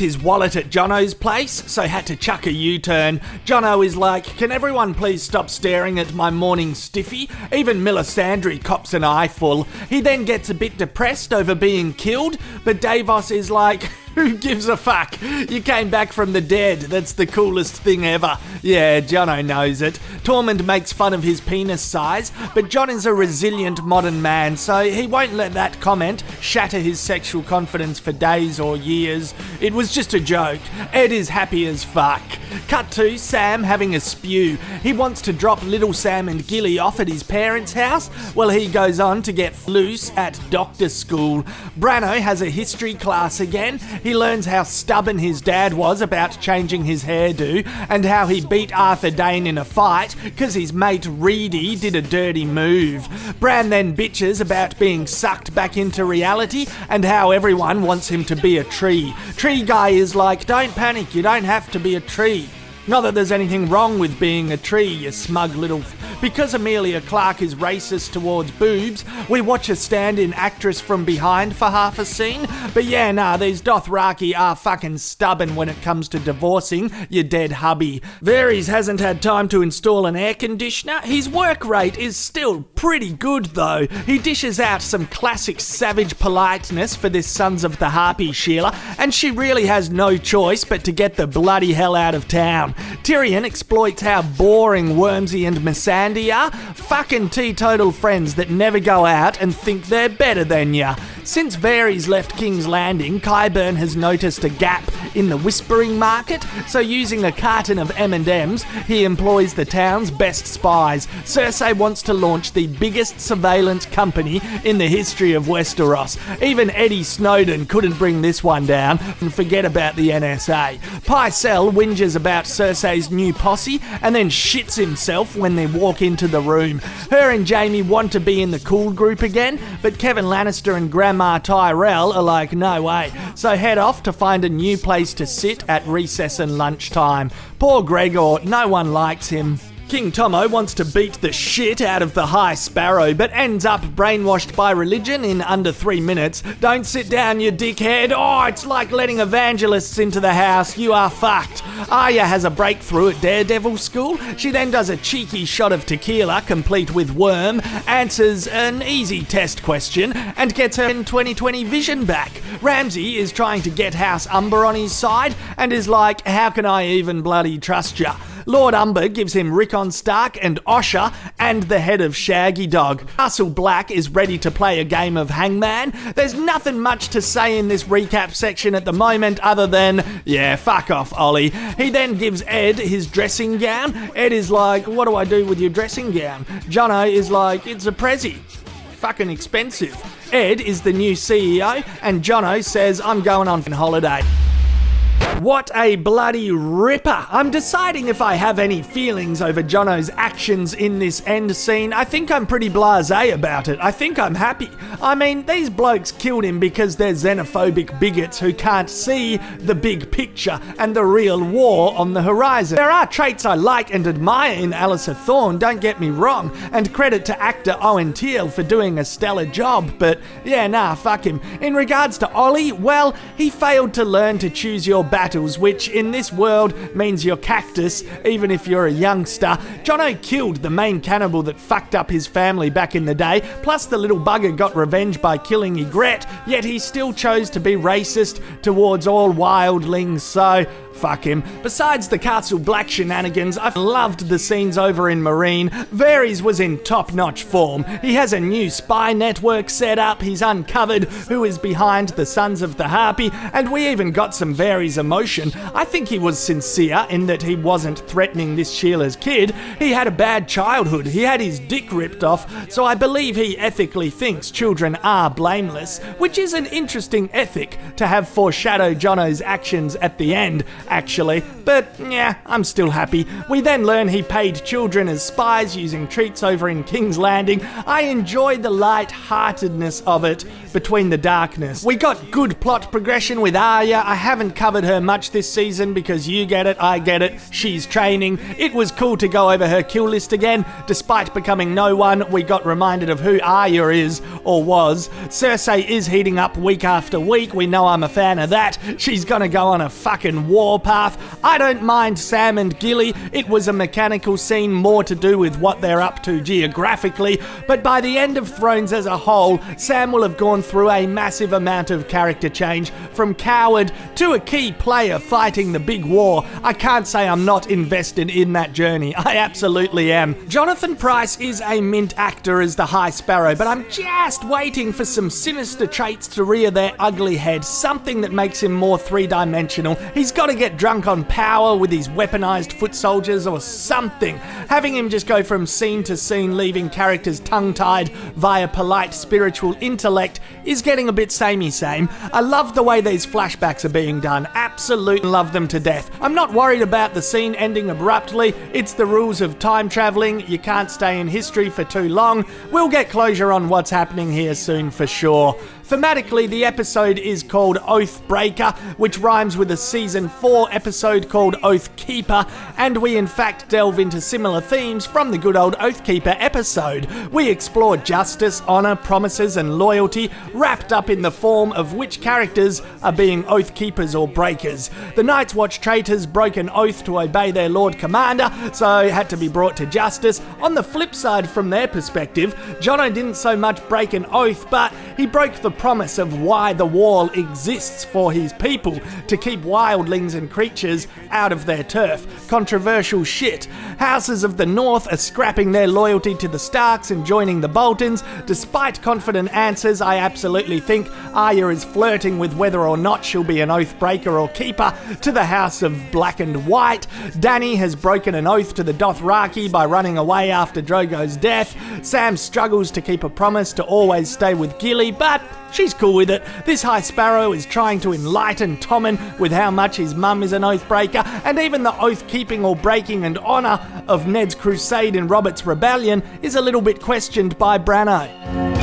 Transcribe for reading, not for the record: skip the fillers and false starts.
left his wallet at Jono's place, so had to chuck a U-turn. Jono is like, can everyone please stop staring at my morning stiffy? Even Melisandre cops an eyeful. He then gets a bit depressed over being killed, but Davos is like, who gives a fuck? You came back from the dead. That's the coolest thing ever. Yeah, Jono knows it. Tormund makes fun of his penis size, but Jon is a resilient modern man, so he won't let that comment shatter his sexual confidence for days or years. It was just a joke. Ed is happy as fuck. Cut to Sam having a spew. He wants to drop little Sam and Gilly off at his parents' house. Well, he goes on to get loose at doctor school. Branno has a history class again. He learns how stubborn his dad was about changing his hairdo and how he beat Arthur Dane in a fight because his mate Reedy did a dirty move. Bran then bitches about being sucked back into reality and how everyone wants him to be a tree. Tree guy is like, don't panic, you don't have to be a tree. Not that there's anything wrong with being a tree, you smug little... Because Emilia Clarke is racist towards boobs, we watch a stand-in actress from behind for half a scene. But yeah, nah, these Dothraki are fucking stubborn when it comes to divorcing your dead hubby. Varys hasn't had time to install an air conditioner. His work rate is still pretty good though. He dishes out some classic savage politeness for this Sons of the Harpy Sheila, and she really has no choice but to get the bloody hell out of town. Tyrion exploits how boring Wormsy and Missandei are, fucking teetotal friends that never go out and think they're better than ya. Since Varys left King's Landing, Qyburn has noticed a gap in the whispering market, so using a carton of M&Ms, he employs the town's best spies. Cersei wants to launch the biggest surveillance company in the history of Westeros. Even Eddie Snowden couldn't bring this one down, and forget about the NSA. Pycelle whinges about Cersei's new posse and then shits himself when they walk into the room. Her and Jaime want to be in the cool group again, but Kevin Lannister and Grandma Tyrell are like, no way. So head off to find a new place to sit at recess and lunchtime. Poor Gregor, no one likes him. King Tommo wants to beat the shit out of the High Sparrow, but ends up brainwashed by religion in under 3 minutes. Don't sit down, you dickhead. Oh, it's like letting evangelists into the house. You are fucked. Arya has a breakthrough at Daredevil school. She then does a cheeky shot of tequila, complete with worm, answers an easy test question, and gets her 20/20 vision back. Ramsay is trying to get House Umber on his side, and is like, how can I even bloody trust ya? Lord Umber gives him Rickon Stark and Osha and the head of Shaggy Dog. Castle Black is ready to play a game of Hangman. There's nothing much to say in this recap section at the moment other than, yeah, fuck off, Ollie. He then gives Ed his dressing gown. Ed is like, what do I do with your dressing gown? Jono is like, it's a prezi. Fucking expensive. Ed is the new CEO and Jono says, I'm going on holiday. What a bloody ripper. I'm deciding if I have any feelings over Jono's actions in this end scene. I think I'm pretty blasé about it. I think I'm happy. I mean, these blokes killed him because they're xenophobic bigots who can't see the big picture and the real war on the horizon. There are traits I like and admire in Alyssa Thorne, don't get me wrong, and credit to actor Owen Teale for doing a stellar job, but yeah, nah, fuck him. In regards to Ollie, well, he failed to learn to choose your battles, which in this world means you're cactus, even if you're a youngster. Jono killed the main cannibal that fucked up his family back in the day, plus the little bugger got revenge by killing Ygritte, yet he still chose to be racist towards all wildlings, so fuck him. Besides the Castle Black shenanigans, I've loved the scenes over in Meereen. Varys was in top-notch form. He has a new spy network set up, he's uncovered who is behind the Sons of the Harpy, and we even got some Varys emotion. I think he was sincere in that he wasn't threatening this Sheila's kid. He had a bad childhood, he had his dick ripped off, so I believe he ethically thinks children are blameless, which is an interesting ethic to have foreshadow Jono's actions at the end. actually. But yeah, I'm still happy. We then learn he paid children as spies using treats over in King's Landing. I enjoyed the light-heartedness of it between the darkness. We got good plot progression with Arya. I haven't covered her much this season because you get it, I get it, she's training. It was cool to go over her kill list again. Despite becoming no one, we got reminded of who Arya is, or was. Cersei is heating up week after week. We know I'm a fan of that. She's gonna go on a fucking warpath. I don't mind Sam and Gilly. It was a mechanical scene, more to do with what they're up to geographically. But by the end of Thrones as a whole, Sam will have gone through a massive amount of character change, from coward to a key player fighting the big war. I can't say I'm not invested in that journey. I absolutely am. Jonathan Pryce is a mint actor as the High Sparrow, but I'm just waiting for some sinister traits to rear their ugly head, something that makes him more three-dimensional. He's got to get drunk on power with his weaponized foot soldiers or something. Having him just go from scene to scene, leaving characters tongue-tied via polite spiritual intellect, is getting a bit samey-same. I love the way these flashbacks are being done. Absolutely love them to death. I'm not worried about the scene ending abruptly. It's the rules of time traveling. You can't stay in history for too long. We'll get closure on what's happening here soon for sure. Thematically, the episode is called Oathbreaker, which rhymes with a Season 4 episode called Oathkeeper, and we in fact delve into similar themes from the good old Oathkeeper episode. We explore justice, honour, promises and loyalty, wrapped up in the form of which characters are being Oathkeepers or breakers. The Night's Watch traitors broke an oath to obey their Lord Commander, so had to be brought to justice. On the flip side, from their perspective, Jono didn't so much break an oath, but he broke the promise of why the wall exists for his people, to keep wildlings and creatures out of their turf. Controversial shit. Houses of the North are scrapping their loyalty to the Starks and joining the Boltons. Despite confident answers, I absolutely think Arya is flirting with whether or not she'll be an Oathbreaker or Keeper to the House of Black and White. Dany has broken an oath to the Dothraki by running away after Drogo's death. Sam struggles to keep a promise to always stay with Gilly, but she's cool with it. This High Sparrow is trying to enlighten Tommen with how much his mum is an Oathbreaker, and even the oath-keeping or breaking and honour of Ned's crusade in Robert's rebellion is a little bit questioned by Branno.